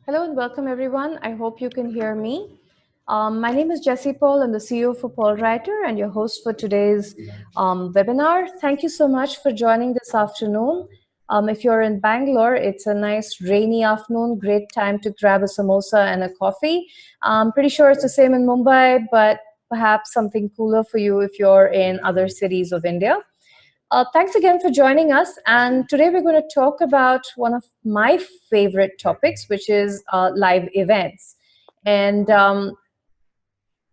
Hello and welcome everyone. I hope you can hear me. My name is Jessie Paul. I'm the CEO for Paul Writer and your host for today's webinar. Thank you so much for joining this afternoon. If you're in Bangalore, it's a nice rainy afternoon, great time to grab a samosa and a coffee. I'm pretty sure it's the same in Mumbai, but perhaps something cooler for you if you're in other cities of India. Thanks again for joining us. And today we're going to talk about one of my favorite topics, which is live events. And I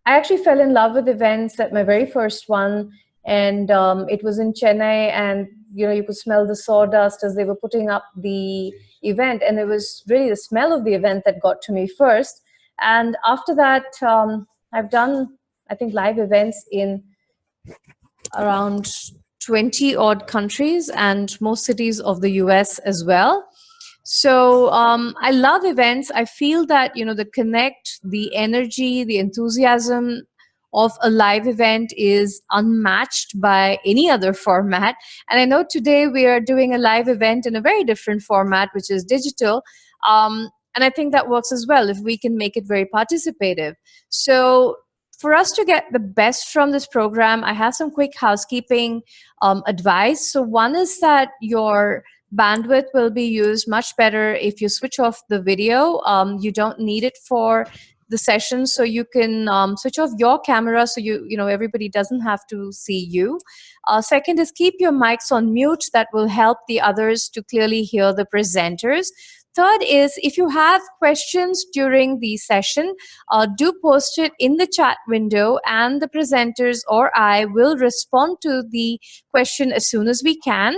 actually fell in love with events at my very first one. And it was in Chennai, and you could smell the sawdust as they were putting up the event. And it was really the smell of the event that got to me first. And after that, I've done, I think, live events in around 20 odd countries and most cities of the US as well. So I love events. I feel that, the connect, the energy, the enthusiasm of a live event is unmatched by any other format. And I know today we are doing a live event in a very different format, which is digital. And I think that works as well if we can make it very participative. So for us to get the best from this program, I have some quick housekeeping advice. So one is that your bandwidth will be used much better if you switch off the video. You don't need it for the session, so you can switch off your camera so everybody doesn't have to see you. Second is keep your mics on mute. That will help the others to clearly hear the presenters. Third is, if you have questions during the session, do post it in the chat window, and the presenters or I will respond to the question as soon as we can.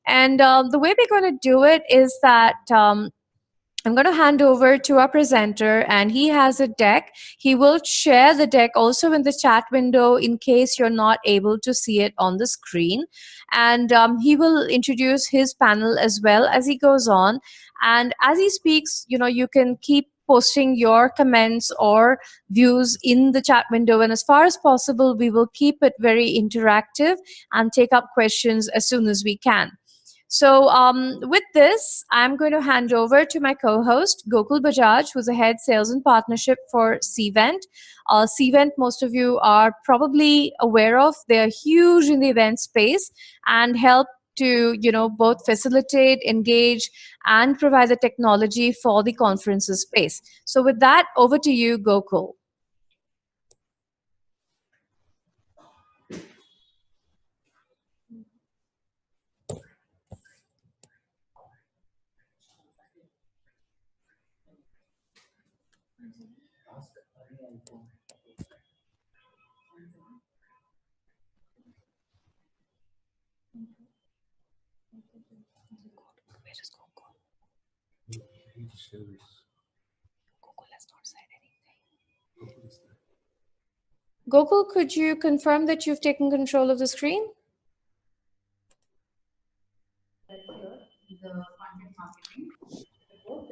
And the way we're going to do it is that I'm going to hand over to our presenter, and he has a deck. He will share the deck also in the chat window in case you're not able to see it on the screen. And he will introduce his panel as well as he goes on. And as he speaks, you can keep posting your comments or views in the chat window. And as far as possible, we will keep it very interactive and take up questions as soon as we can. So with this, I'm going to hand over to my co-host, Gokul Bajaj, who's a head sales and partnership for Cvent. Cvent, most of you are probably aware of. They're huge in the event space and help to, both facilitate, engage, and provide the technology for the conferences space. So with that, over to you, Gokul. Gokul has not said anything. Gokul, could you confirm that you've taken control of the screen? The content marketing report,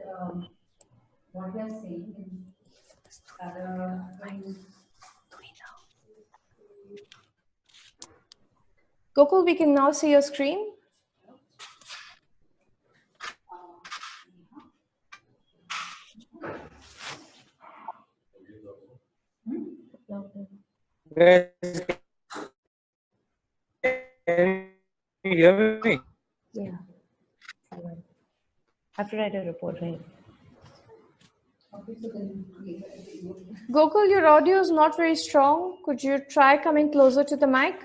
what we are saying is Gokul, we can now see your screen. Guys, can you hear me? Yeah. I have to write a report, right? Gokul, your audio is not very strong. Could you try coming closer to the mic?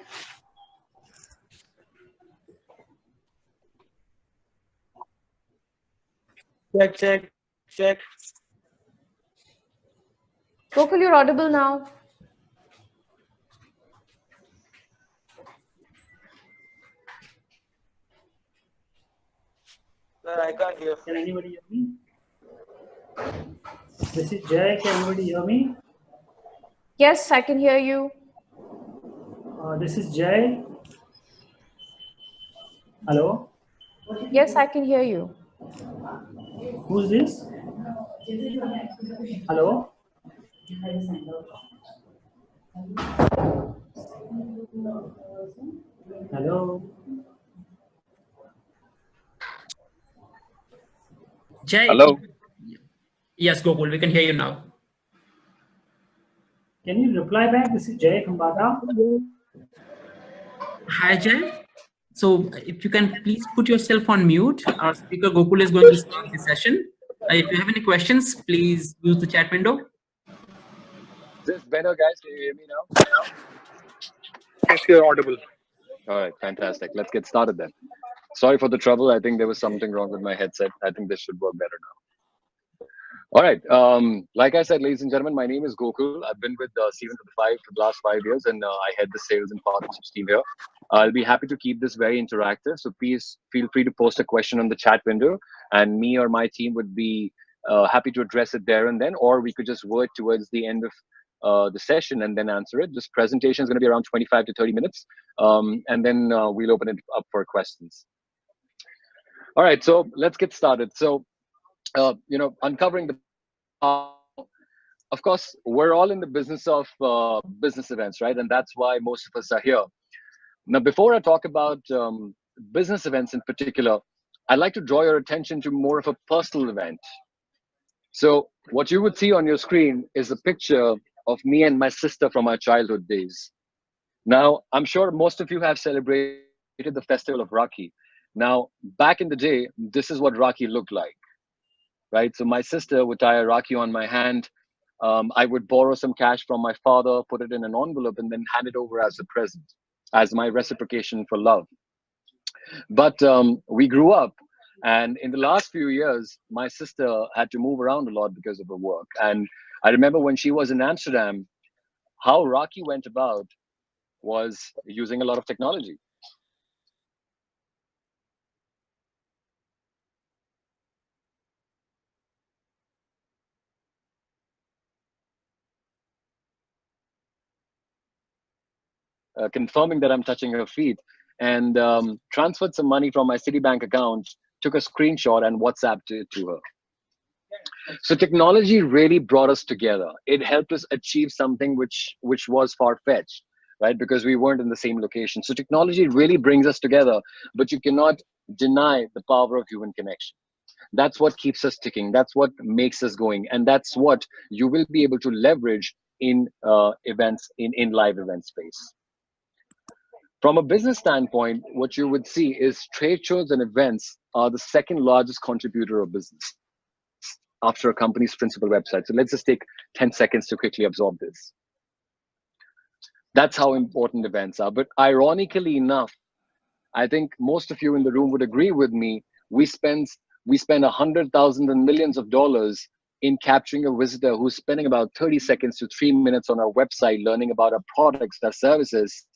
Check. Gokul, you're audible now. Sir, I can't hear. Can anybody hear me? This is Jay. Can anybody hear me? Yes, I can hear you. This is Jay. Hello? Yes, I can hear you. Who's this? Hello? Hello? Jay. Hello. Yes, Gokul, we can hear you now. Can you reply back? This is Jay from Bata. Hi, Jay. So if you can please put yourself on mute. Our speaker Gokul is going to start the session. If you have any questions, please use the chat window. Is this better, guys? Can you hear me now? Yes, you're audible. All right, fantastic. Let's get started then. Sorry for the trouble. I think there was something wrong with my headset. I think this should work better now. All right. Like I said, ladies and gentlemen, my name is Gokul. I've been with Cvent for the last 5 years, and I head the sales and partnerships team here. I'll be happy to keep this very interactive. So please feel free to post a question on the chat window, and me or my team would be happy to address it there and then, or we could just work towards the end of the session and then answer it. This presentation is going to be around 25 to 30 minutes, and then we'll open it up for questions. All right, so let's get started. So, uncovering the of course, we're all in the business of business events, right? And that's why most of us are here. Now, before I talk about business events in particular, I'd like to draw your attention to more of a personal event. So what you would see on your screen is a picture of me and my sister from our childhood days. Now, I'm sure most of you have celebrated the festival of Rakhi. Now, back in the day, this is what Rakhi looked like, right? So my sister would tie a Rakhi on my hand. I would borrow some cash from my father, put it in an envelope, and then hand it over as a present, as my reciprocation for love. But we grew up, and in the last few years, my sister had to move around a lot because of her work. And I remember when she was in Amsterdam, how Rakhi went about was using a lot of technology. Confirming that I'm touching her feet, and transferred some money from my Citibank account, took a screenshot and WhatsApped it to her. So technology really brought us together. It helped us achieve something which was far-fetched, right? Because we weren't in the same location. So technology really brings us together, but you cannot deny the power of human connection. That's what keeps us ticking. That's what makes us going. And that's what you will be able to leverage in events, in live event space. From a business standpoint, what you would see is trade shows and events are the second largest contributor of business after a company's principal website. So let's just take 10 seconds to quickly absorb this. That's how important events are. But ironically enough, I think most of you in the room would agree with me. We spend 100,000 and millions of dollars in capturing a visitor who's spending about 30 seconds to 3 minutes on our website learning about our products, our services,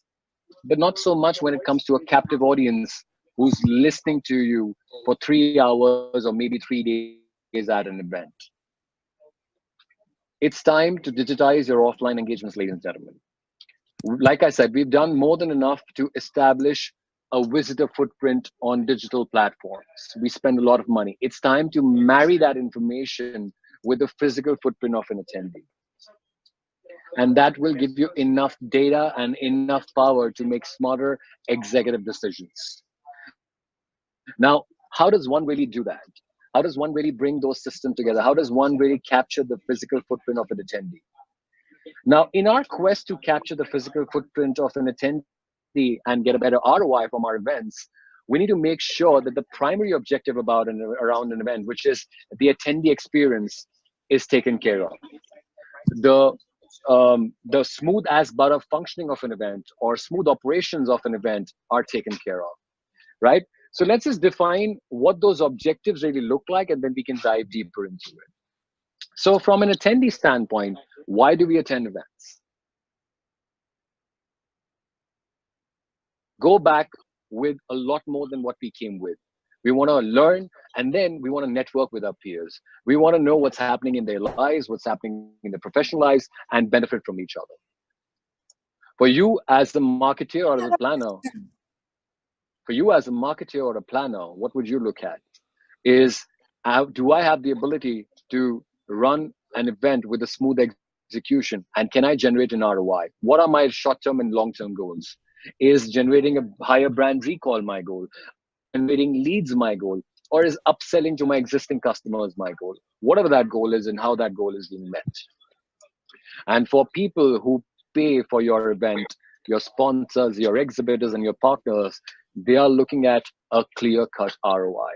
but not so much when it comes to a captive audience who's listening to you for 3 hours or maybe 3 days at an event. It's time to digitize your offline engagements, ladies and gentlemen. Like I said, we've done more than enough to establish a visitor footprint on digital platforms. We spend a lot of money. It's time to marry that information with the physical footprint of an attendee. And that will give you enough data and enough power to make smarter executive decisions. Now, how does one really do that? How does one really bring those systems together? How does one really capture the physical footprint of an attendee? Now, in our quest to capture the physical footprint of an attendee and get a better ROI from our events, we need to make sure that the primary objective around an event, which is the attendee experience, is taken care of. The smooth as butter functioning of an event or smooth operations of an event are taken care of, right? So let's just define what those objectives really look like, and then we can dive deeper into it. So from an attendee standpoint, why do we attend events? Go back with a lot more than what we came with. We want to learn, and then we want to network with our peers. We want to know what's happening in their lives, what's happening in their professional lives, and benefit from each other. For you as a marketer or as a planner, what would you look at? Is do I have the ability to run an event with a smooth execution, and can I generate an ROI? What are my short-term and long-term goals? Is generating a higher brand recall my goal? Are generating leads my goal? or is upselling to my existing customers my goal? Whatever that goal is and how that goal is being met. And for people who pay for your event, your sponsors, your exhibitors, and your partners, they are looking at a clear-cut ROI.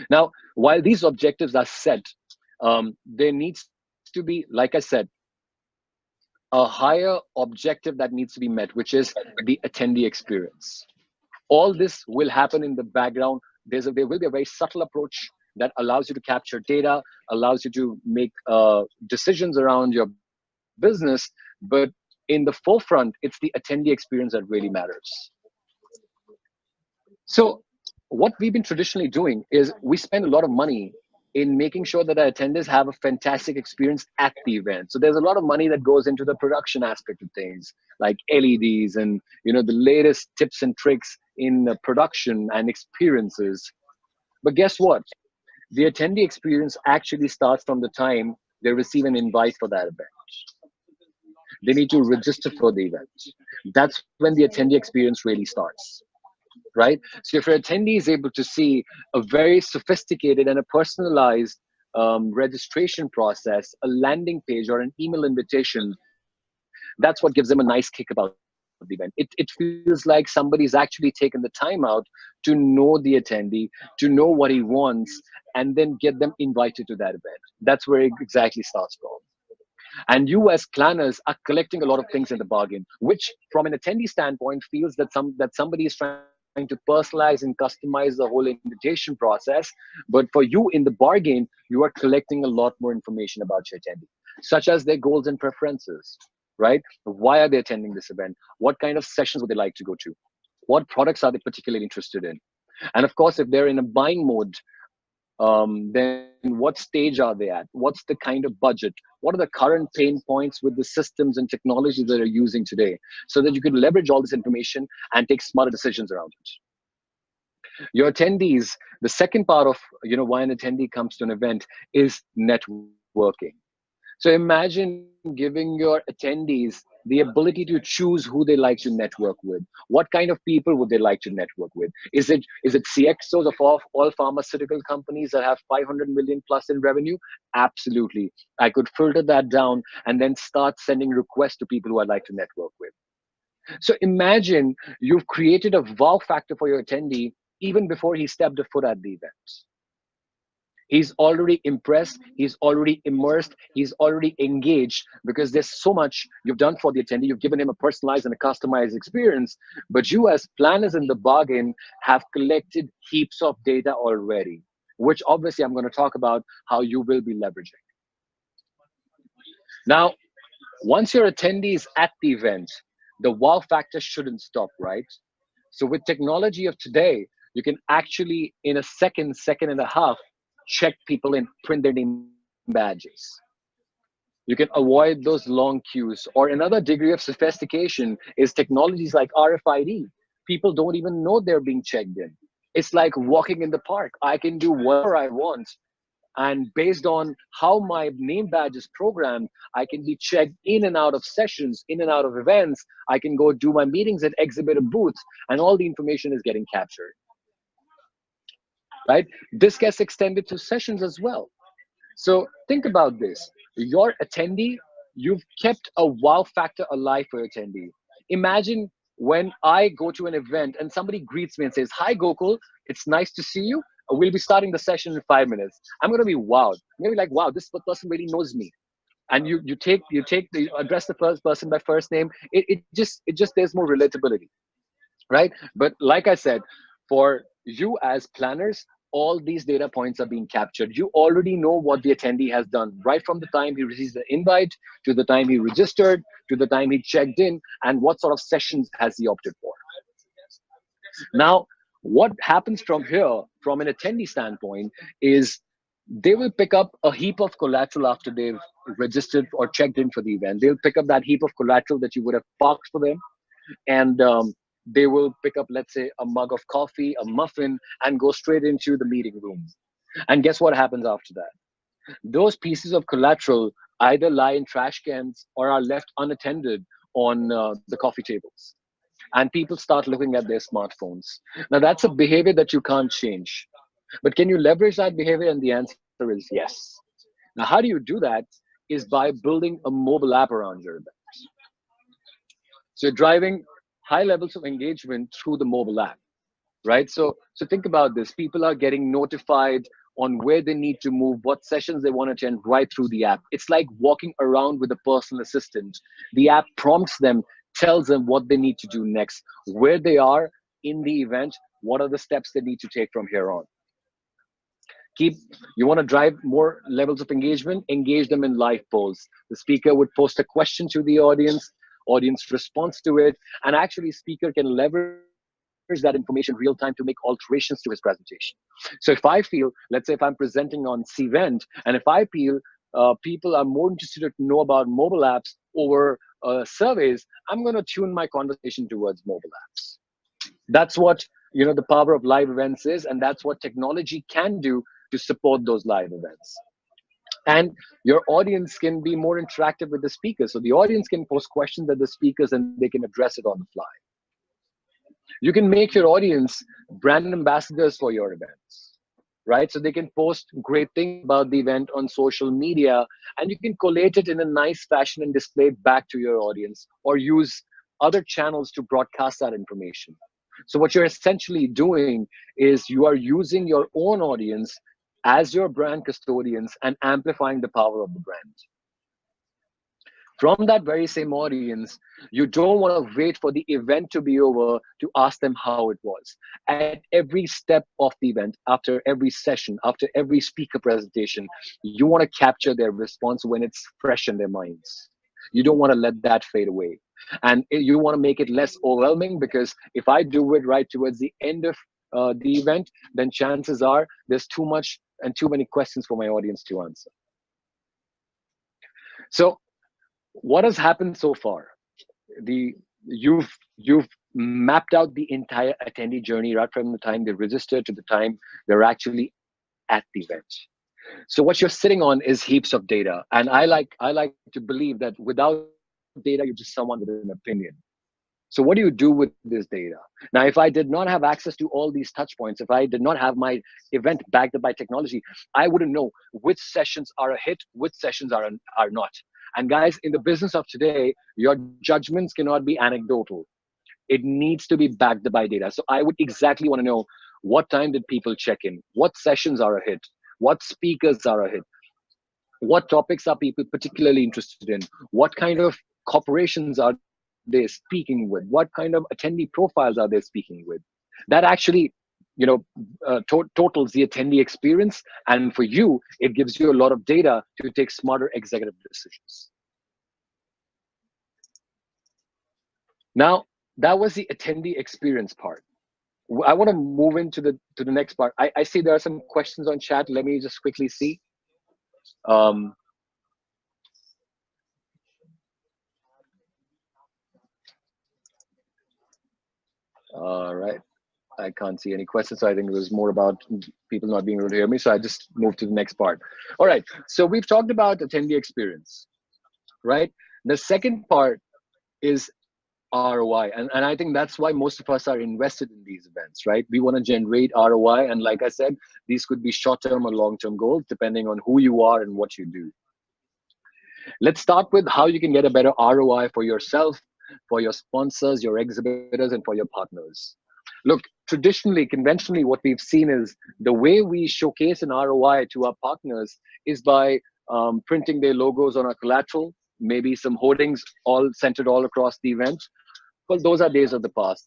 Now, while these objectives are set, there needs to be, like I said, a higher objective that needs to be met, which is the attendee experience. All this will happen in the background. There will be a very subtle approach that allows you to capture data, allows you to make decisions around your business, but in the forefront, it's the attendee experience that really matters. So what we've been traditionally doing is we spend a lot of money in making sure that our attendees have a fantastic experience at the event. So there's a lot of money that goes into the production aspect of things, like LEDs and the latest tips and tricks in production and experiences. But guess what? The attendee experience actually starts from the time they receive an invite for that event. They need to register for the event. That's when the attendee experience really starts, right? So if your attendee is able to see a very sophisticated and a personalized registration process, a landing page or an email invitation, that's what gives them a nice kick about the event. It feels like somebody's actually taken the time out to know the attendee, to know what he wants, and then get them invited to that event. That's where it exactly starts from. And you as planners are collecting a lot of things in the bargain, which from an attendee standpoint feels that somebody is trying to personalize and customize the whole invitation process. But for you in the bargain, you are collecting a lot more information about your attendee, such as their goals and preferences, right? Why are they attending this event? What kind of sessions would they like to go to? What products are they particularly interested in? And of course, if they're in a buying mode, then what stage are they at? What's the kind of budget? What are the current pain points with the systems and technologies that are using today, so that you can leverage all this information and take smarter decisions around it? Your attendees, the second part of why an attendee comes to an event is networking. So imagine giving your attendees the ability to choose who they like to network with. What kind of people would they like to network with? Is it CXOs of all pharmaceutical companies that have 500 million plus in revenue? Absolutely. I could filter that down and then start sending requests to people who I'd like to network with. So imagine you've created a wow factor for your attendee even before he stepped a foot at the event. He's already impressed, he's already immersed, he's already engaged, because there's so much you've done for the attendee. You've given him a personalized and a customized experience, but you as planners in the bargain have collected heaps of data already, which obviously I'm going to talk about how you will be leveraging. Now, once your attendee is at the event, the wow factor shouldn't stop, right? So with technology of today, you can actually, in a second and a half, check people in, print their name badges. You can avoid those long queues. Or another degree of sophistication is technologies like RFID. People don't even know they're being checked in. It's like walking in the park. I can do whatever I want. And based on how my name badge is programmed, I can be checked in and out of sessions, in and out of events. I can go do my meetings at exhibitor booths, and all the information is getting captured. Right? This gets extended to sessions as well. So think about this. Your attendee, you've kept a wow factor alive for your attendee. Imagine when I go to an event and somebody greets me and says, "Hi, Gokul, it's nice to see you. We'll be starting the session in 5 minutes." I'm going to be wowed. I'm going to be like, wow, this person really knows me. And you address the first person by first name. It just there's more relatability, right? But like I said, for you as planners, all these data points are being captured. You already know what the attendee has done, right from the time he receives the invite, to the time he registered, to the time he checked in, and what sort of sessions has he opted for. Now, what happens from here, from an attendee standpoint, is they will pick up a heap of collateral after they've registered or checked in for the event. They'll pick up that heap of collateral that you would have parked for them, and they will pick up, let's say, a mug of coffee, a muffin, and go straight into the meeting room. And guess what happens after that? Those pieces of collateral either lie in trash cans or are left unattended on the coffee tables. and people start looking at their smartphones. Now, that's a behavior that you can't change. But can you leverage that behavior? And the answer is yes. Now, how do you do that? Is by building a mobile app around your events. So you're driving high levels of engagement through the mobile app, right? So think about this. People are getting notified on where they need to move, what sessions they want to attend right through the app. It's like walking around with a personal assistant. The app prompts them, tells them what they need to do next, where they are in the event, what are the steps they need to take from here on. You want to drive more levels of engagement, engage them in live polls. The speaker would post a question to the audience responds to it, and actually speaker can leverage that information real time to make alterations to his presentation. So if I feel, let's say if I'm presenting on Cvent, and if I feel people are more interested to know about mobile apps over surveys, I'm going to tune my conversation towards mobile apps. That's what the power of live events is, and that's what technology can do to support those live events. And your audience can be more interactive with the speakers. So the audience can post questions at the speakers and they can address it on the fly. You can make your audience brand ambassadors for your events, right? So they can post great things about the event on social media, and you can collate it in a nice fashion and display it back to your audience, or use other channels to broadcast that information. So what you're essentially doing is you are using your own audience as your brand custodians and amplifying the power of the brand. From that very same audience, you don't want to wait for the event to be over to ask them how it was. At every step of the event, after every session, after every speaker presentation, you want to capture their response when it's fresh in their minds. You don't want to let that fade away. And you want to make it less overwhelming, because if I do it right towards the end of the event, then chances are there's too much and too many questions for my audience to answer. So what has happened so far? You've mapped out the entire attendee journey right from the time they register to the time they're actually at the event. So what you're sitting on is heaps of data, and I like to believe that without data, you're just someone with an opinion. So what do you do with this data? Now, if I did not have access to all these touch points, if I did not have my event backed up by technology, I wouldn't know which sessions are a hit, which sessions are not. And guys, in the business of today, your judgments cannot be anecdotal. It needs to be backed up by data. So I would exactly want to know, what time did people check in? What sessions are a hit? What speakers are a hit? What topics are people particularly interested in? What kind of corporations are they speaking with? What kind of attendee profiles are they speaking with? That actually totals the attendee experience, and for you it gives you a lot of data to take smarter executive decisions. Now, that was the attendee experience part. I want to move into the next part. I see there are some questions on chat. Let me just quickly see. All right. I can't see any questions, so I think it was more about people not being able to hear me. So I just moved to the next part. All right. So we've talked about attendee experience, right? The second part is ROI. And I think that's why most of us are invested in these events, right? We want to generate ROI. And like I said, these could be short-term or long-term goals, depending on who you are and what you do. Let's start with how you can get a better ROI for yourself, for your sponsors, your exhibitors, and for your partners. Look, traditionally, conventionally, what we've seen is the way we showcase an ROI to our partners is by printing their logos on our collateral, maybe some hoardings all centered all across the event. Well, those are days of the past.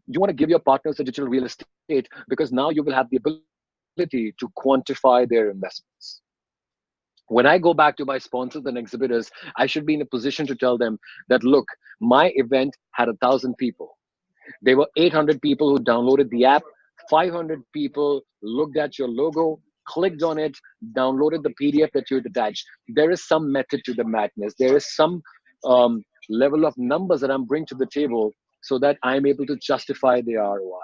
You want to give your partners a digital real estate, because now you will have the ability to quantify their investments. When I go back to my sponsors and exhibitors, I should be in a position to tell them that, look, my event had 1,000 people. There were 800 people who downloaded the app, 500 people looked at your logo, clicked on it, downloaded the PDF that you had attached. There is some method to the madness. There is some level of numbers that I'm bringing to the table so that I'm able to justify the ROI.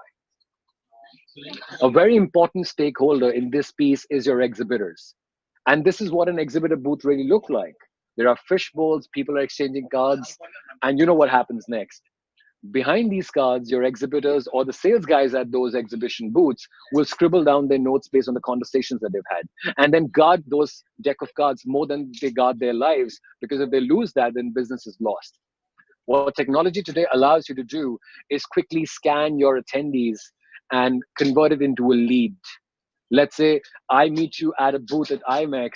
A very important stakeholder in this piece is your exhibitors. And this is what an exhibitor booth really look like. There are fish bowls, people are exchanging cards, and you know what happens next. Behind these cards, your exhibitors or the sales guys at those exhibition booths will scribble down their notes based on the conversations that they've had, and then guard those deck of cards more than they guard their lives, because if they lose that, then business is lost. What technology today allows you to do is quickly scan your attendees and convert it into a lead. Let's say I meet you at a booth at IMEX.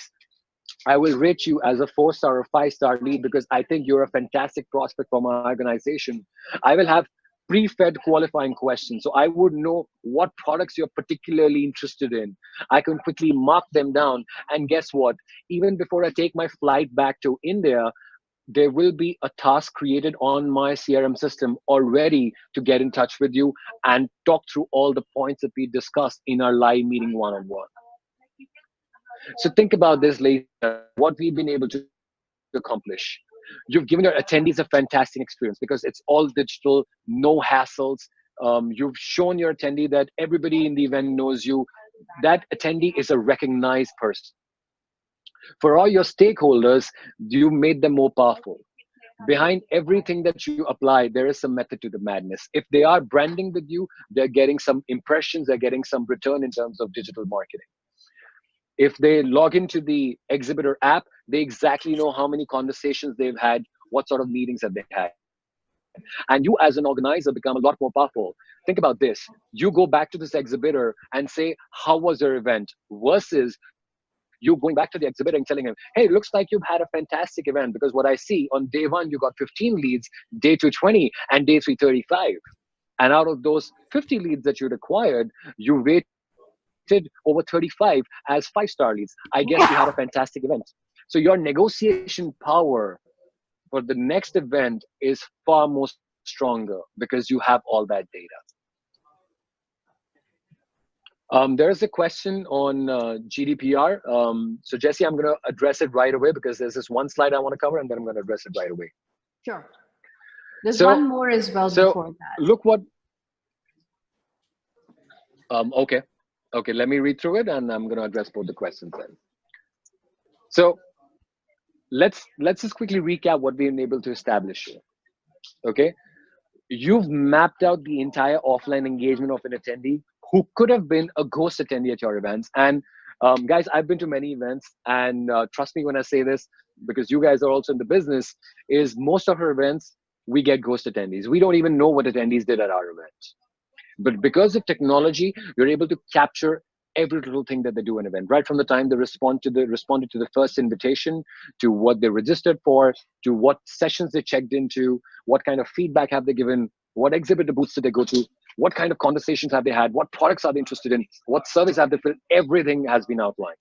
I will rate you as a 4-star or 5-star lead because I think you're a fantastic prospect for my organization. I will have pre-fed qualifying questions. So I would know what products you're particularly interested in. I can quickly mark them down. And guess what? Even before I take my flight back to India, there will be a task created on my CRM system already to get in touch with you and talk through all the points that we discussed in our live meeting one-on-one. So think about this, ladies, what we've been able to accomplish. You've given your attendees a fantastic experience because it's all digital, no hassles. You've shown your attendee that everybody in the event knows you. That attendee is a recognized person. For all your stakeholders, you made them more powerful. Behind everything that you apply, there is some method to the madness. If they are branding with you, they're getting some impressions, they're getting some return in terms of digital marketing. If they log into the exhibitor app, they exactly know how many conversations they've had, what sort of meetings have they had. And you as an organizer become a lot more powerful. Think about this. You go back to this exhibitor and say, how was your event? Versus you going back to the exhibitor and telling him, hey, it looks like you've had a fantastic event, because what I see on day 1, you got 15 leads, day 2, 20, and day 3, 35. And out of those 50 leads that you'd acquired, you rated over 35 as 5-star leads. I guess you had a fantastic event. So your negotiation power for the next event is far more stronger because you have all that data. There is a question on GDPR. So Jesse, I'm going to address it right away because there's this one slide I want to cover, and then I'm going to address it right away. Sure. There's one more as well before that. Look what. Okay. Okay, let me read through it, and I'm going to address both the questions then. So let's just quickly recap what we've been able to establish here. Okay. You've mapped out the entire offline engagement of an attendee who could have been a ghost attendee at your events. And guys, I've been to many events, and trust me when I say this, because you guys are also in the business, is most of our events, we get ghost attendees. We don't even know what attendees did at our event. But because of technology, you're able to capture every little thing that they do in an event, right from the time they responded to the first invitation, to what they registered for, to what sessions they checked into, what kind of feedback have they given, what exhibitor booths did they go to, what kind of conversations have they had, what products are they interested in, what service have they filled. Everything has been outlined.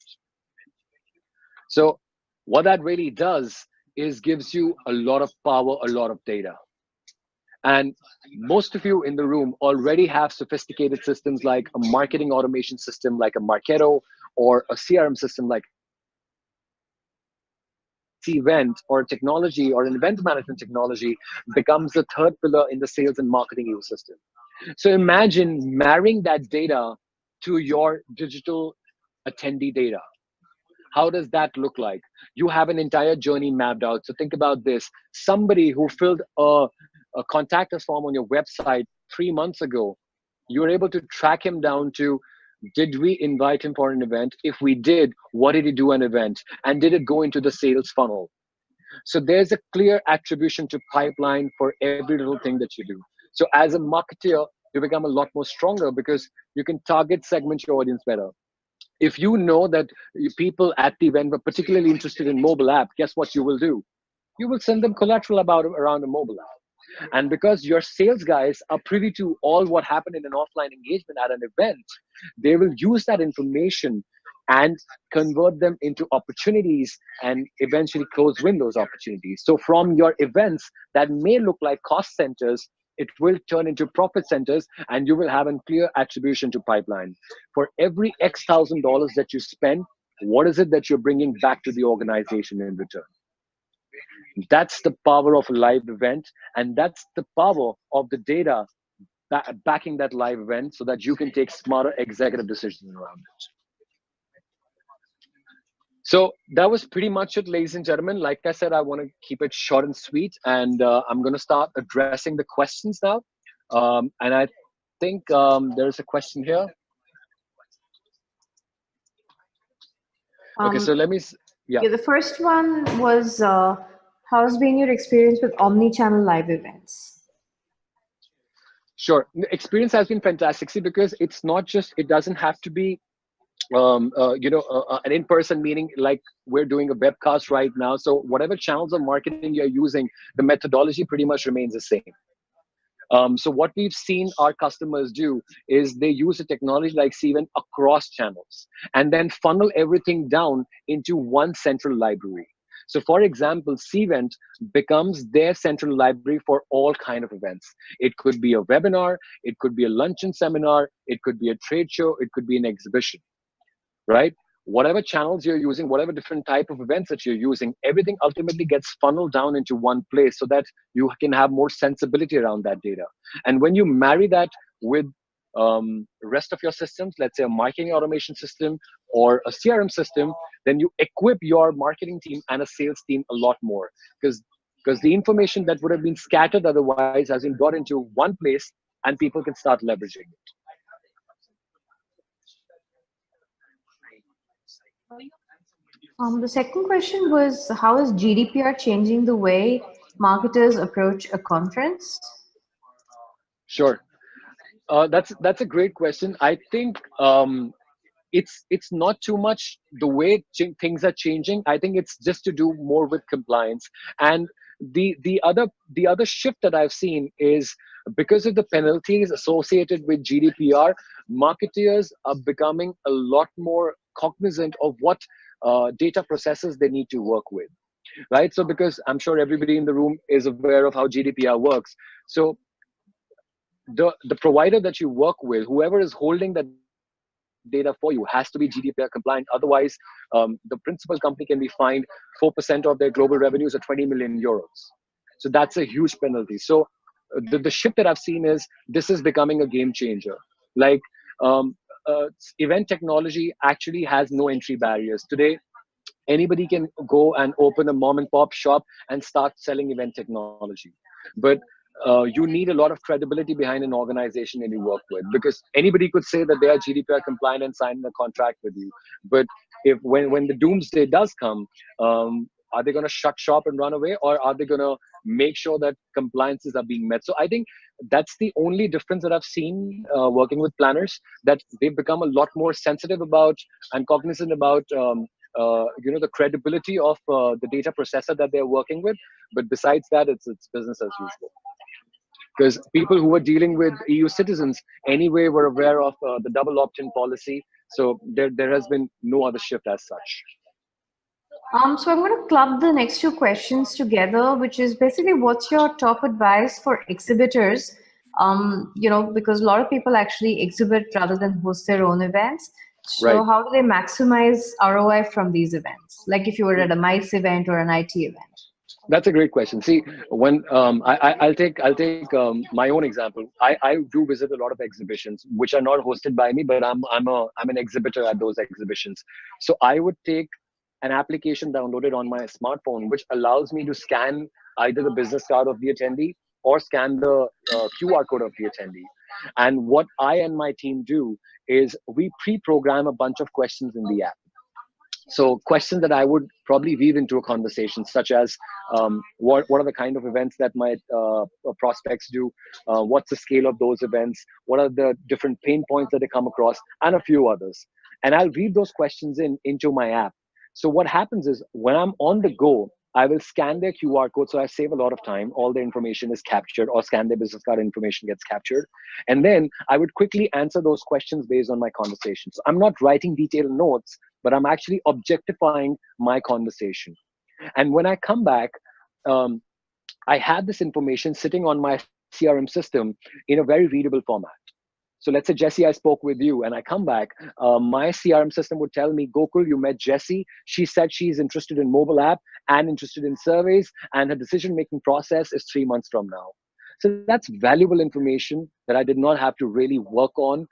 So what that really does is gives you a lot of power, a lot of data. And most of you in the room already have sophisticated systems like a marketing automation system like a Marketo, or a CRM system like Cvent, or technology or an event management technology becomes the third pillar in the sales and marketing ecosystem. So imagine marrying that data to your digital attendee data. How does that look like? You have an entire journey mapped out. So think about this. Somebody who filled a contact us form on your website 3 months ago, you're able to track him down to, did we invite him for an event? If we did, what did he do an event? And did it go into the sales funnel? So there's a clear attribution to pipeline for every little thing that you do. So as a marketer, you become a lot more stronger because you can target, segment your audience better. If you know that people at the event were particularly interested in mobile app, guess what you will do? You will send them collateral around a mobile app. And because your sales guys are privy to all what happened in an offline engagement at an event, they will use that information and convert them into opportunities and eventually win those opportunities. So from your events that may look like cost centers, it will turn into profit centers, and you will have a clear attribution to pipeline. For every X $1,000 that you spend, what is it that you're bringing back to the organization in return? That's the power of a live event, and that's the power of the data backing that live event so that you can take smarter executive decisions around it. So that was pretty much it, ladies and gentlemen. Like I said, I want to keep it short and sweet, and I'm going to start addressing the questions now. And I think there's a question here. Okay, so let me, yeah. Yeah, the first one was how's been your experience with omni-channel live events? Sure. The experience has been fantastic. See, because it's not just, it doesn't have to be an in-person meeting like we're doing a webcast right now. So whatever channels of marketing you're using, the methodology pretty much remains the same. So what we've seen our customers do is they use a technology like Cvent across channels and then funnel everything down into one central library. So for example, Cvent becomes their central library for all kind of events. It could be a webinar, it could be a luncheon seminar, it could be a trade show, it could be an exhibition, right? Whatever channels you're using, whatever different type of events that you're using, everything ultimately gets funneled down into one place so that you can have more sensibility around that data. And when you marry that with rest of your systems, let's say a marketing automation system or a CRM system, then you equip your marketing team and a sales team a lot more, because the information that would have been scattered otherwise has been brought into one place and people can start leveraging it. The second question was how is GDPR changing the way marketers approach a conference? Sure. That's a great question. I think it's not too much the way things are changing. I think it's just to do more with compliance. And the other shift that I've seen is because of the penalties associated with GDPR, marketers are becoming a lot more cognizant of what data processes they need to work with, right? So because I'm sure everybody in the room is aware of how GDPR works. So the provider that you work with, whoever is holding that data for you, has to be GDPR compliant. Otherwise, the principal company can be fined 4% of their global revenues or 20 million euros. So that's a huge penalty. So the shift that I've seen is this is becoming a game changer. Like event technology actually has no entry barriers. Today, anybody can go and open a mom and pop shop and start selling event technology. But you need a lot of credibility behind an organization that you work with, because anybody could say that they are GDPR compliant and sign a contract with you. But if when the doomsday does come, are they going to shut shop and run away, or are they going to make sure that compliances are being met? So I think that's the only difference that I've seen working with planners, that they've become a lot more sensitive about and cognizant about the credibility of the data processor that they're working with. But besides that, it's business as usual. Because people who were dealing with EU citizens anyway were aware of the double opt-in policy. So there has been no other shift as such. So I'm going to club the next two questions together, which is basically what's your top advice for exhibitors? Because a lot of people actually exhibit rather than host their own events. So Right. how do they maximize ROI from these events? Like if you were at a MICE event or an IT event? That's a great question. See, when I'll take my own example. I do visit a lot of exhibitions which are not hosted by me, but I'm an exhibitor at those exhibitions. So I would take an application downloaded on my smartphone which allows me to scan either the business card of the attendee or scan the QR code of the attendee. And what I and my team do is we pre-program a bunch of questions in the app. So questions that I would probably weave into a conversation, such as what are the kind of events that my prospects do? What's the scale of those events? What are the different pain points that they come across? And a few others. And I'll read those questions into my app. So what happens is when I'm on the go, I will scan their QR code. So I save a lot of time. All the information is captured, or scan their business card information gets captured. And then I would quickly answer those questions based on my conversation. So I'm not writing detailed notes, but I'm actually objectifying my conversation. And when I come back, I have this information sitting on my CRM system in a very readable format. So let's say, Jesse, I spoke with you and I come back, my CRM system would tell me, Gokul, you met Jesse. She said she's interested in mobile app and interested in surveys, and her decision-making process is 3 months from now. So that's valuable information that I did not have to really work on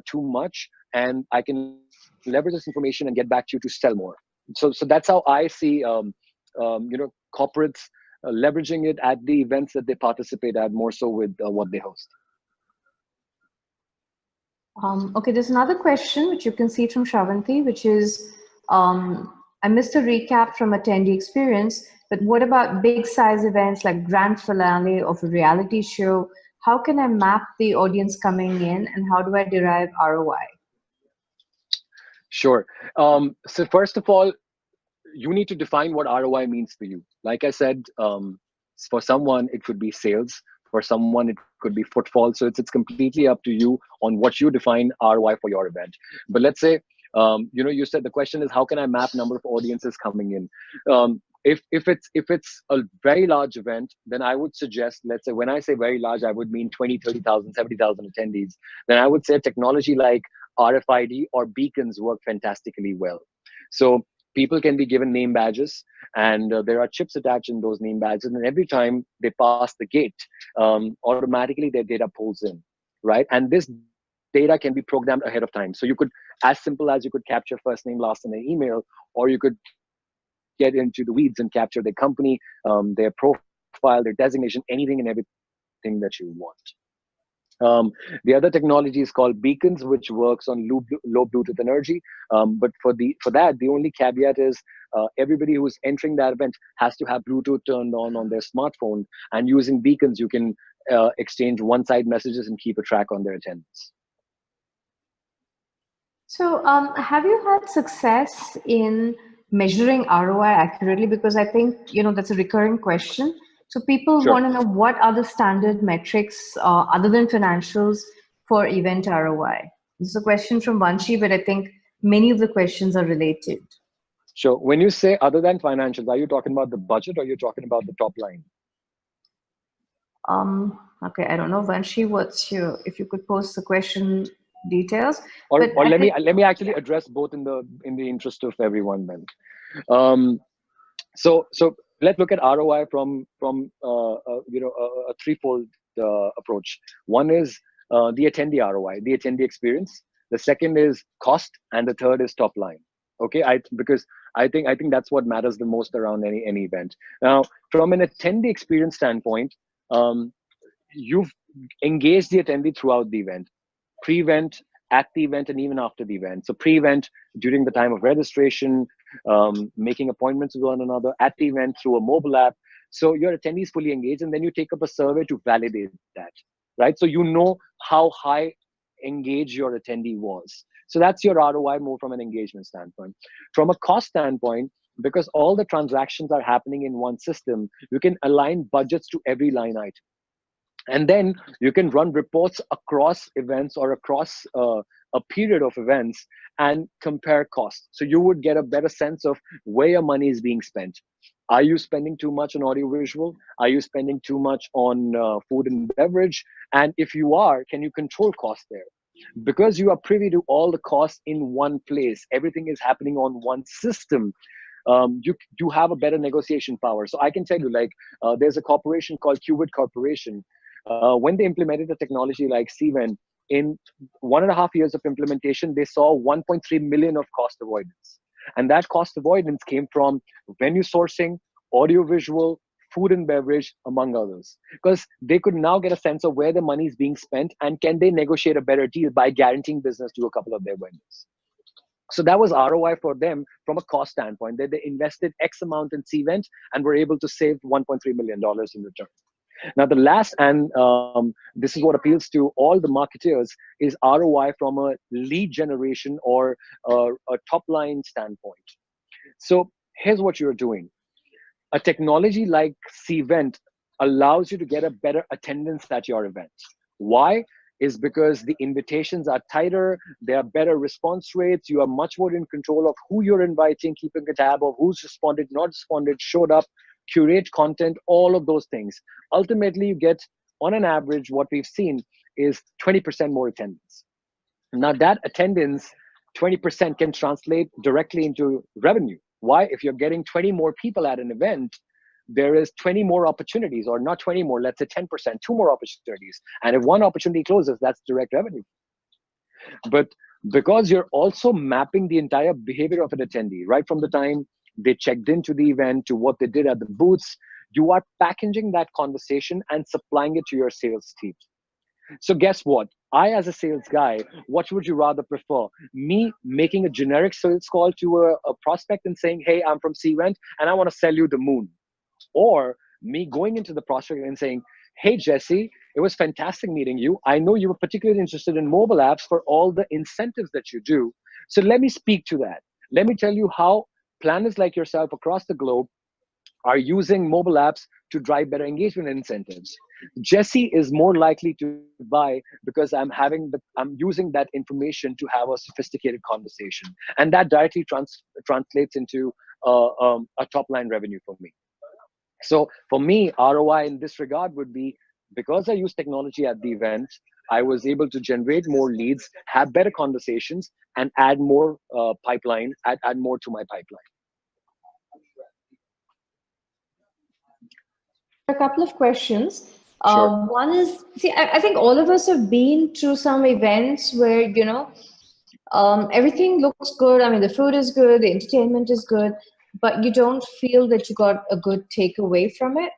too much. And I can leverage this information and get back to you to sell more. So that's how I see corporates leveraging it at the events that they participate at, more so with what they host. Okay, there's another question which you can see from Shravanti, which is, I missed a recap from Attendee Experience, but what about big size events like grand finale of a reality show? How can I map the audience coming in, and how do I derive ROI? Sure. So first of all, you need to define what ROI means for you. Like I said, for someone, it could be sales. For someone, it could be footfall. So it's completely up to you on what you define ROI for your event. But let's say, you said the question is, how can I map number of audiences coming in? If it's a very large event, then I would suggest, let's say, when I say very large, I would mean 20, 30,000, 70,000 attendees. Then I would say technology like RFID or beacons work fantastically well. So people can be given name badges, and there are chips attached in those name badges. And every time they pass the gate, automatically their data pulls in, right? And this data can be programmed ahead of time. So you could, as simple as you could capture first name, last name, and email, or you could get into the weeds and capture their company, their profile, their designation, anything and everything that you want. The other technology is called beacons, which works on low Bluetooth energy. But for that, the only caveat is everybody who's entering that event has to have Bluetooth turned on their smartphone. And using beacons, you can exchange one-side messages and keep a track on their attendance. So have you had success in measuring ROI accurately? Because I think, that's a recurring question. So people Sure. want to know, what are the standard metrics other than financials for event ROI? This is a question from Vanshi, but I think many of the questions are related. Sure. When you say other than financials, are you talking about the budget, or are you talking about the top line? Okay, I don't know, Vanshi, if you could post the question details. Or let me actually yeah. address both in the interest of everyone then. So let's look at ROI from a threefold approach. One is the attendee ROI, the attendee experience. The second is cost, and the third is top line. Okay, because I think that's what matters the most around any event. Now, from an attendee experience standpoint, you've engaged the attendee throughout the event, pre-event, at the event, and even after the event. So pre-event, during the time of registration, making appointments with one another, at the event through a mobile app. So your attendees fully engaged, and then you take up a survey to validate that, right? So you know how high engaged your attendee was. So that's your ROI more from an engagement standpoint. From a cost standpoint, because all the transactions are happening in one system, you can align budgets to every line item. And then you can run reports across events or across a period of events and compare costs. So you would get a better sense of where your money is being spent. Are you spending too much on audiovisual? Are you spending too much on food and beverage? And if you are, can you control costs there? Because you are privy to all the costs in one place, everything is happening on one system. You have a better negotiation power. So I can tell you, there's a corporation called Cvent Corporation. When they implemented a technology like Cvent, in 1.5 years of implementation, they saw 1.3 million of cost avoidance. And that cost avoidance came from venue sourcing, audiovisual, food and beverage, among others. Because they could now get a sense of where the money is being spent and can they negotiate a better deal by guaranteeing business to a couple of their vendors. So that was ROI for them from a cost standpoint. They invested X amount in Cvent and were able to save $1.3 million in return. Now, the last, and this is what appeals to all the marketers, is ROI from a lead generation or a top line standpoint. So here's what you're doing. A technology like Cvent allows you to get a better attendance at your event. Why? Is because the invitations are tighter, there are better response rates, you are much more in control of who you're inviting, keeping a tab of who's responded, not responded, showed up, curate content, all of those things. Ultimately, you get, on an average, what we've seen is 20% more attendance. Now that attendance, 20% can translate directly into revenue. Why? If you're getting 20 more people at an event, there is 20 more opportunities, or not 20 more, let's say 10%, 2 more opportunities. And if one opportunity closes, that's direct revenue. But because you're also mapping the entire behavior of an attendee, right from the time they checked into the event to what they did at the booths. You are packaging that conversation and supplying it to your sales team. So guess what? I, as a sales guy, what would you rather prefer? Me making a generic sales call to a prospect and saying, hey, I'm from Cvent and I want to sell you the moon. Or me going into the prospect and saying, hey, Jesse, it was fantastic meeting you. I know you were particularly interested in mobile apps for all the incentives that you do. So let me speak to that. Let me tell you how planners like yourself across the globe are using mobile apps to drive better engagement incentives. Jesse is more likely to buy because I'm using that information to have a sophisticated conversation, and that directly translates into a top line revenue for me. So for me, ROI in this regard would be, because I use technology at the event, I was able to generate more leads, have better conversations, and add more pipeline, add more to my pipeline. A couple of questions. Sure. One is, see, I think all of us have been to some events where, everything looks good. I mean, the food is good, the entertainment is good, but you don't feel that you got a good takeaway from it.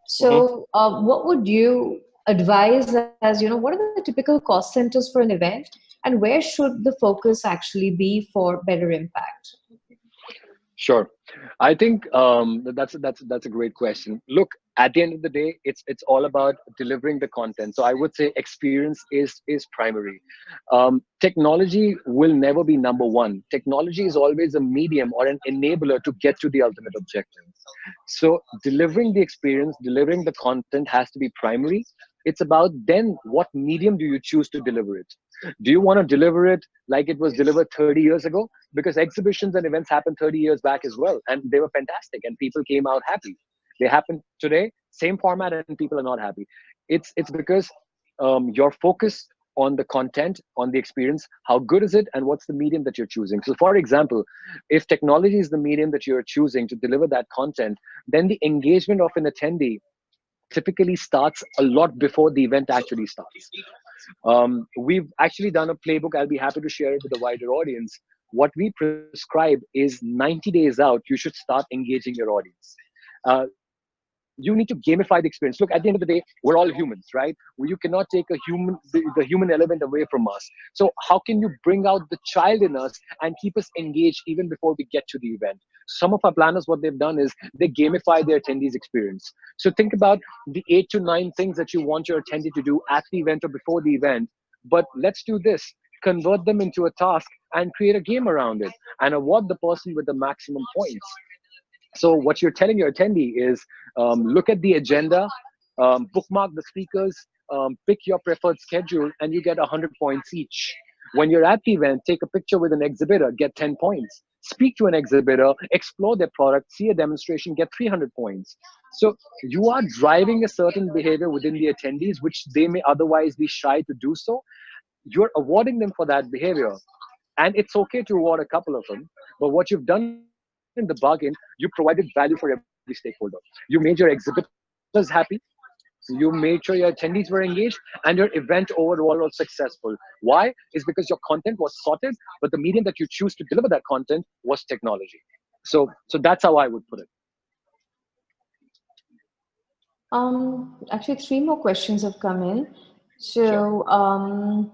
So, what would you advise as, what are the typical cost centers for an event, and where should the focus actually be for better impact? Sure. I think that's a great question. Look, at the end of the day, it's all about delivering the content. So I would say experience is primary. Technology will never be number one. Technology is always a medium or an enabler to get to the ultimate objective. So delivering the experience, delivering the content has to be primary. It's about then what medium do you choose to deliver it? Do you want to deliver it like it was delivered 30 years ago? Because exhibitions and events happened 30 years back as well, and they were fantastic, and people came out happy. They happen today, same format, and people are not happy. It's because you're focused on the content, on the experience, how good is it, and what's the medium that you're choosing. So for example, if technology is the medium that you're choosing to deliver that content, then the engagement of an attendee typically starts a lot before the event actually starts. We've actually done a playbook. I'll be happy to share it with a wider audience. What we prescribe is 90 days out, you should start engaging your audience. You need to gamify the experience. Look, at the end of the day, we're all humans, right? You cannot take the human element away from us. So how can you bring out the child in us and keep us engaged even before we get to the event? Some of our planners, what they've done is they gamify their attendees experience. So think about the 8 to 9 things that you want your attendee to do at the event or before the event. But let's do this. Convert them into a task and create a game around it and award the person with the maximum points. So what you're telling your attendee is, look at the agenda, bookmark the speakers, pick your preferred schedule, and you get 100 points each. When you're at the event, take a picture with an exhibitor, get 10 points. Speak to an exhibitor, explore their product, see a demonstration, get 300 points. So you are driving a certain behavior within the attendees, which they may otherwise be shy to do so. You're awarding them for that behavior. And it's okay to award a couple of them. But what you've done in the bargain, you provided value for every stakeholder. You made your exhibitors happy. You made sure your attendees were engaged, and your event overall was successful. Why? Is because your content was sorted, but the medium that you choose to deliver that content was technology. So that's how I would put it. Actually, three more questions have come in. Sure. So,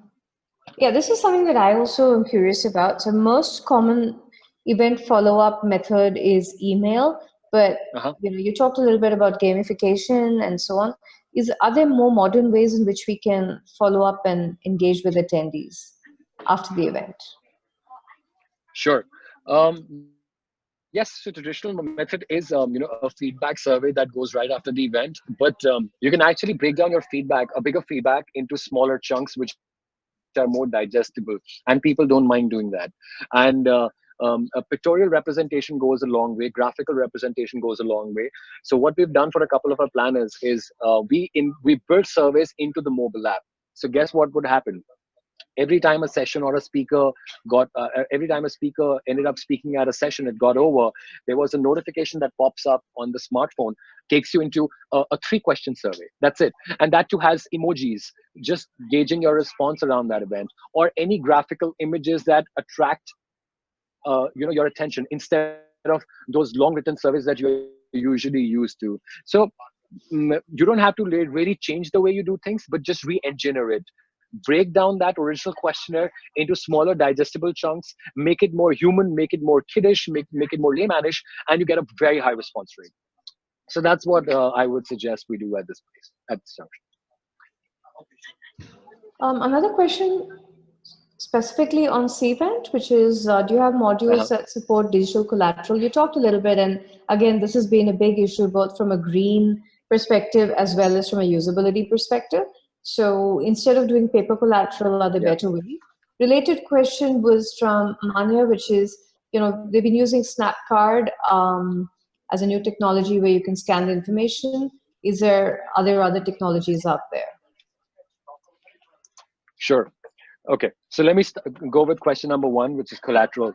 yeah, this is something that I also am curious about. So, most common event follow-up method is email, but Uh-huh. you talked a little bit about gamification and so on. Are there more modern ways in which we can follow up and engage with attendees after the event? Sure. Yes, so traditional method is, a feedback survey that goes right after the event. But you can actually break down your feedback, a bigger feedback, into smaller chunks, which are more digestible, and people don't mind doing that. And a pictorial representation goes a long way. Graphical representation goes a long way. So what we've done for a couple of our planners is we build surveys into the mobile app. So guess what would happen? every time a session or a speaker every time a speaker ended up speaking at a session, it got over, there was a notification that pops up on the smartphone, takes you into a 3-question survey. That's it. And that too has emojis, just gauging your response around that event, or any graphical images that attract your attention, instead of those long written surveys that you're usually used to. So you don't have to really change the way you do things, but just re-engineer it. Break down that original questionnaire into smaller digestible chunks, make it more human, make it more kiddish, make it more laymanish, and you get a very high response rate. So that's what I would suggest we do at this place, at this junction. Another question specifically on Cvent, which is, do you have modules that support digital collateral? You talked a little bit, and again, this has been a big issue both from a green perspective as well as from a usability perspective. So instead of doing paper collateral, are there better ways? Related question was from Manya, which is, they've been using SnapCard as a new technology where you can scan the information. Are there other technologies out there? Sure. Okay, so let me go with question number 1, which is collateral.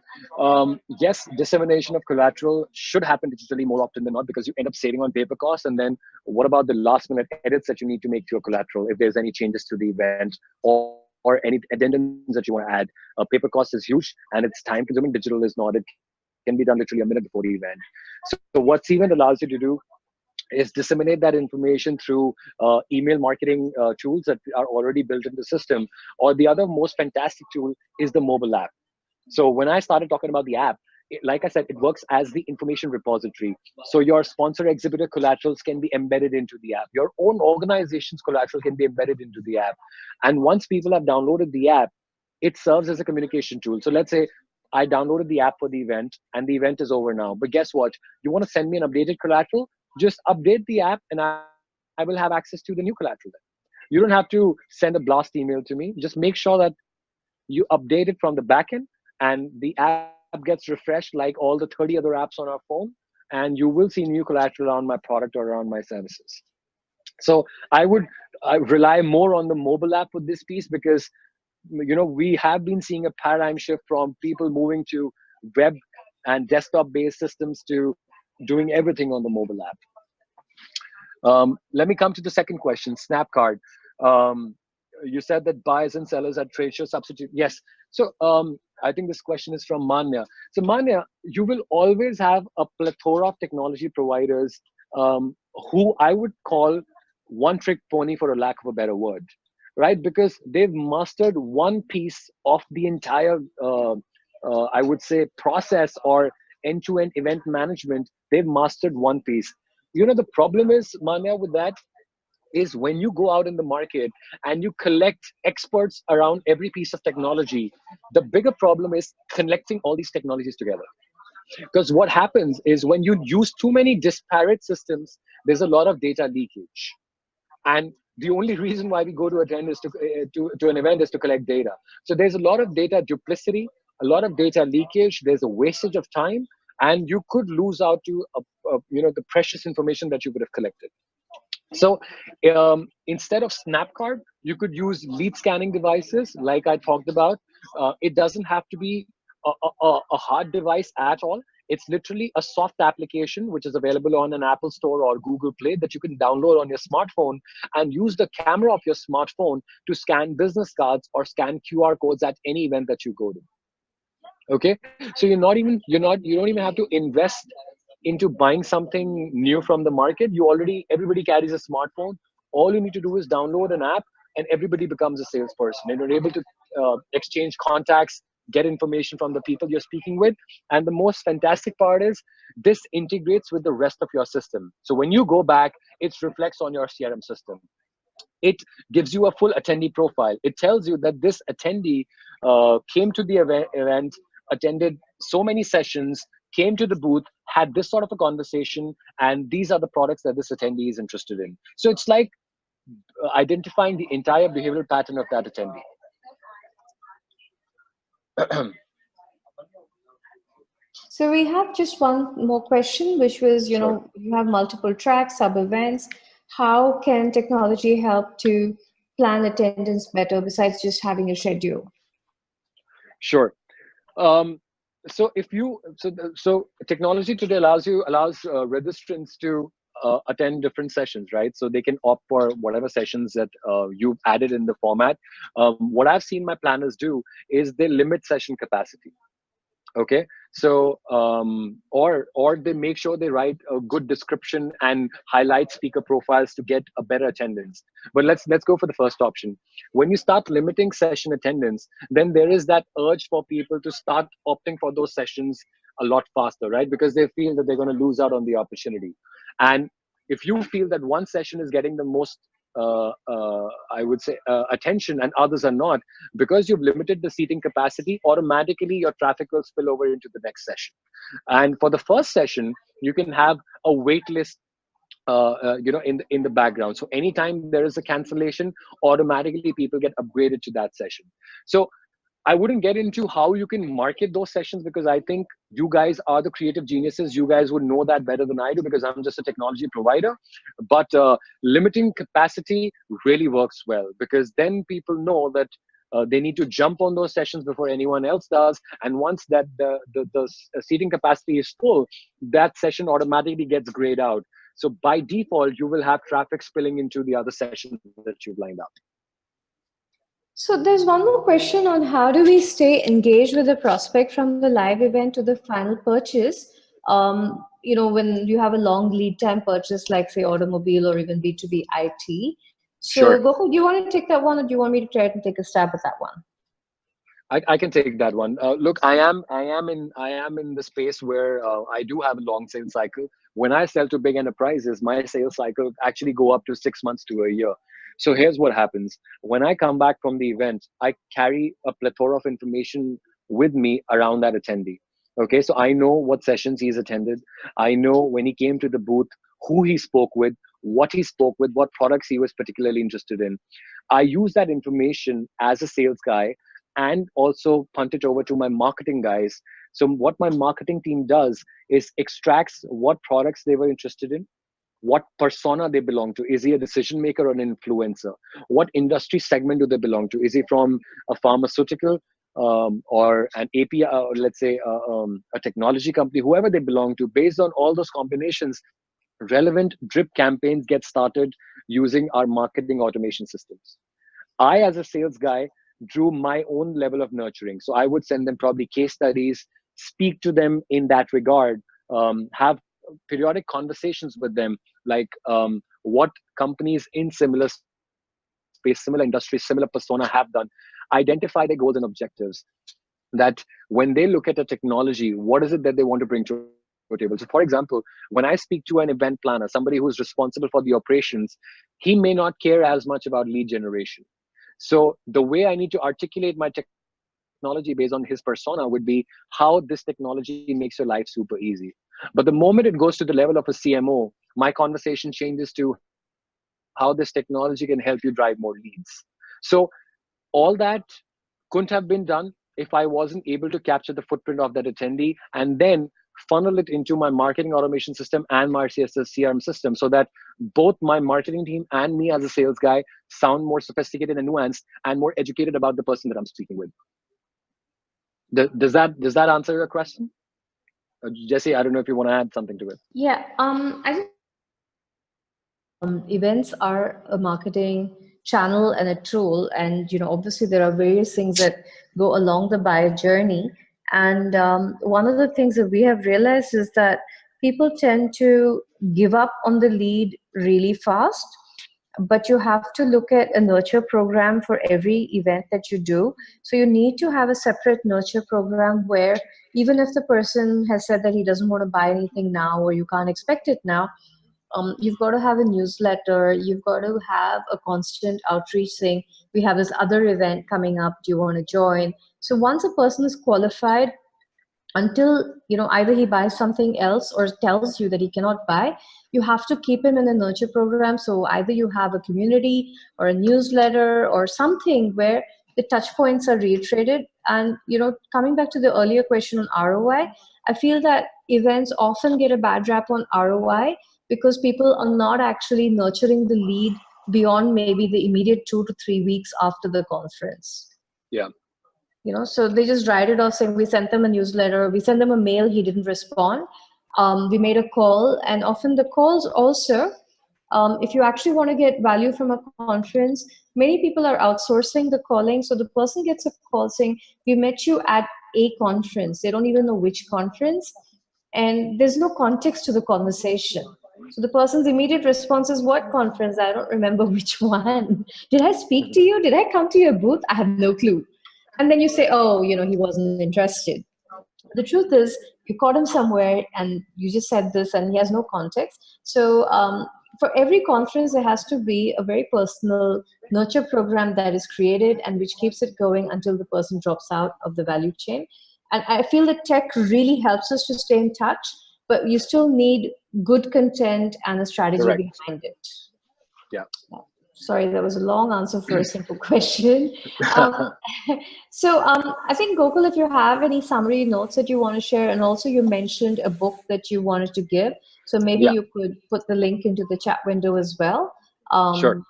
Yes, dissemination of collateral should happen digitally more often than not, because you end up saving on paper costs. And then what about the last minute edits that you need to make to your collateral if there's any changes to the event, or any addendums that you want to add? Paper cost is huge and it's time consuming. Digital is not. It can be done literally a minute before the event. So what Cvent allows you to do is disseminate that information through email marketing tools that are already built in the system. Or the other most fantastic tool is the mobile app. So when I started talking about the app, like I said, it works as the information repository. So your sponsor exhibitor collaterals can be embedded into the app. Your own organization's collateral can be embedded into the app. And once people have downloaded the app, it serves as a communication tool. So let's say I downloaded the app for the event and the event is over now. But guess what? You want to send me an updated collateral? Just update the app and I will have access to the new collateral. You don't have to send a blast email to me. Just make sure that you update it from the backend and the app gets refreshed like all the 30 other apps on our phone, and you will see new collateral on my product or on my services. So I rely more on the mobile app with this piece, because we have been seeing a paradigm shift from people moving to web and desktop based systems to doing everything on the mobile app. Let me come to the second question, SnapCard. You said that buyers and sellers at trade show substitute. Yes. So I think this question is from Manya. So Manya, you will always have a plethora of technology providers who I would call one-trick pony, for a lack of a better word, right? Because they've mastered one piece of the entire, I would say, process or end-to-end event management. They've mastered one piece. The problem is, Manya, with that is when you go out in the market and you collect experts around every piece of technology, the bigger problem is connecting all these technologies together. Because what happens is when you use too many disparate systems, there's a lot of data leakage. And the only reason why we go to attend is to an event is to collect data. So there's a lot of data duplicity, a lot of data leakage. There's a wastage of time, and you could lose out to the precious information that you would have collected. So instead of SnapCard, you could use lead scanning devices like I talked about. It doesn't have to be a hard device at all. It's literally a soft application which is available on an Apple Store or Google Play that you can download on your smartphone and use the camera of your smartphone to scan business cards or scan QR codes at any event that you go to. Okay, so you don't even have to invest into buying something new from the market. Everybody carries a smartphone. All you need to do is download an app and everybody becomes a salesperson, and you're able to exchange contacts, get information from the people you're speaking with. And the most fantastic part is this integrates with the rest of your system. So when you go back, it reflects on your CRM system. It gives you a full attendee profile. It tells you that this attendee came to the event, attended so many sessions, came to the booth, had this sort of a conversation, and these are the products that this attendee is interested in. So it's like identifying the entire behavioral pattern of that attendee. So we have just one more question, which was, Sure. you have multiple tracks, sub-events. How can technology help to plan attendance better besides just having a schedule? Sure. Um, so if you so technology today allows registrants to attend different sessions, right? So they can opt for whatever sessions that you've added in the format. What I've seen my planners do is they limit session capacity. Okay, so or they make sure they write a good description and highlight speaker profiles to get a better attendance. But let's go for the first option. When you start limiting session attendance, then there is that urge for people to start opting for those sessions a lot faster, right? Because they feel that they're going to lose out on the opportunity. And if you feel that one session is getting the most I would say attention and others are not, because you've limited the seating capacity, automatically your traffic will spill over into the next session. And for the first session, you can have a wait list in the background. So anytime there is a cancellation, automatically people get upgraded to that session. So I wouldn't get into how you can market those sessions, because I think you guys are the creative geniuses. You guys would know that better than I do, because I'm just a technology provider. But limiting capacity really works well, because then people know that they need to jump on those sessions before anyone else does. And once that the seating capacity is full, that session automatically gets grayed out. So by default, you will have traffic spilling into the other sessions that you've lined up. So there's one more question on how do we stay engaged with the prospect from the live event to the final purchase? When you have a long lead time purchase, like say automobile or even B2B IT. So Sure. Gokul, do you want to take that one, or do you want me to try and take a stab at that one? I can take that one. Look, I am in the space where I do have a long sales cycle. When I sell to big enterprises, my sales cycle actually go up to 6 months to a year. So here's what happens. When I come back from the event, I carry a plethora of information with me around that attendee. Okay, so I know what sessions he's attended. I know when he came to the booth, who he spoke with, what he spoke with, what products he was particularly interested in. I use that information as a sales guy and also punt it over to my marketing guys. So what my marketing team does is extracts what products they were interested in, what persona they belong to. Is he a decision maker or an influencer? What industry segment do they belong to? Is he from a pharmaceutical or an API, or let's say a technology company? Whoever they belong to, based on all those combinations, relevant drip campaigns get started using our marketing automation systems. I, as a sales guy, drew my own level of nurturing. So I would send them probably case studies, speak to them in that regard, have periodic conversations with them, like what companies in similar space, similar industry, similar persona have done, identify their goals and objectives, that when they look at a technology, what is it that they want to bring to a table. So for example, when I speak to an event planner, somebody who's responsible for the operations, he may not care as much about lead generation. So the way I need to articulate my technology based on his persona would be how this technology makes your life super easy. But the moment it goes to the level of a CMO, my conversation changes to how this technology can help you drive more leads. So all that couldn't have been done if I wasn't able to capture the footprint of that attendee and then funnel it into my marketing automation system and my CSS CRM system, so that both my marketing team and me as a sales guy sound more sophisticated and nuanced and more educated about the person that I'm speaking with. Does that answer your question? Jesse, I don't know if you want to add something to it. Yeah, I just events are a marketing channel and a tool, and obviously there are various things that go along the buyer journey. And one of the things that we have realized is that people tend to give up on the lead really fast, but you have to look at a nurture program for every event that you do. So you need to have a separate nurture program where even if the person has said that he doesn't want to buy anything now, or you can't expect it now, you've got to have a newsletter. You've got to have a constant outreach saying, we have this other event coming up. Do you want to join? So once a person is qualified, until either he buys something else or tells you that he cannot buy, you have to keep him in a nurture program. So either you have a community or a newsletter or something where the touch points are reiterated. And coming back to the earlier question on ROI, I feel that events often get a bad rap on ROI because people are not actually nurturing the lead beyond maybe the immediate 2 to 3 weeks after the conference. Yeah. So they just write it off saying we sent them a newsletter, we sent them a mail, he didn't respond. We made a call, and often the calls also, if you actually want to get value from a conference, many people are outsourcing the calling. So the person gets a call saying, we met you at a conference. They don't even know which conference. And there's no context to the conversation. So the person's immediate response is, what conference? I don't remember which one. Did I speak to you? Did I come to your booth? I have no clue. And then you say, oh, he wasn't interested. The truth is, you caught him somewhere and you just said this and he has no context. So for every conference, there has to be a very personal nurture program that is created and which keeps it going until the person drops out of the value chain. And I feel that tech really helps us to stay in touch, but you still need good content and a strategy Correct. behind it. Yeah. Sorry, that was a long answer for a simple question. So I think, Gokul, if you have any summary notes that you want to share, and also you mentioned a book that you wanted to give, so maybe you could put the link into the chat window as well. Sure.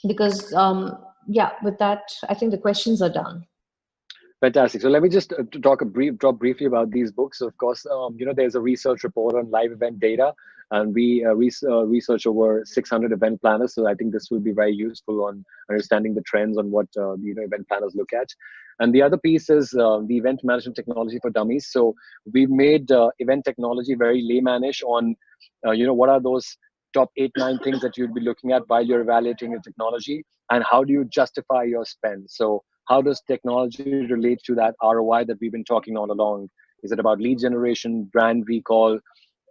Because, with that, I think the questions are done. Fantastic. So let me just talk briefly about these books. Of course, there's a research report on live event data, and we research over 600 event planners. So I think this will be very useful on understanding the trends on what event planners look at. And the other piece is the event management technology for dummies. So we've made event technology very laymanish on, what are those top 8-9 things that you'd be looking at while you're evaluating your technology, and how do you justify your spend? So how does technology relate to that ROI that we've been talking all along? Is it about lead generation, brand recall,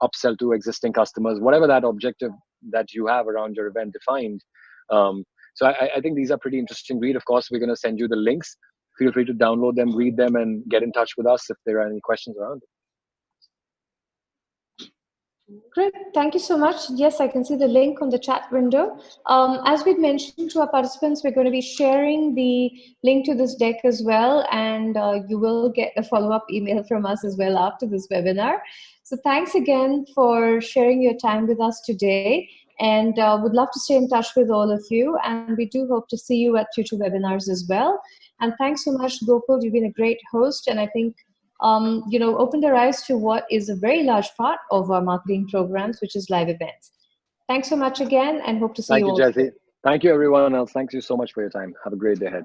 upsell to existing customers, whatever that objective that you have around your event defined? So I think these are pretty interesting read. Of course, we're going to send you the links. Feel free to download them, read them, and get in touch with us if there are any questions around it. Great, thank you so much. Yes, I can see the link on the chat window. As we'd mentioned to our participants, we're going to be sharing the link to this deck as well, and you will get a follow-up email from us as well after this webinar. So thanks again for sharing your time with us today, and would love to stay in touch with all of you, and we do hope to see you at future webinars as well. And thanks so much, Gokul. You've been a great host, and I think opened our eyes to what is a very large part of our marketing programs, which is live events. Thanks so much again, and hope to see you all. Thank you, Jesse. Thank you, everyone else. Thank you so much for your time. Have a great day ahead.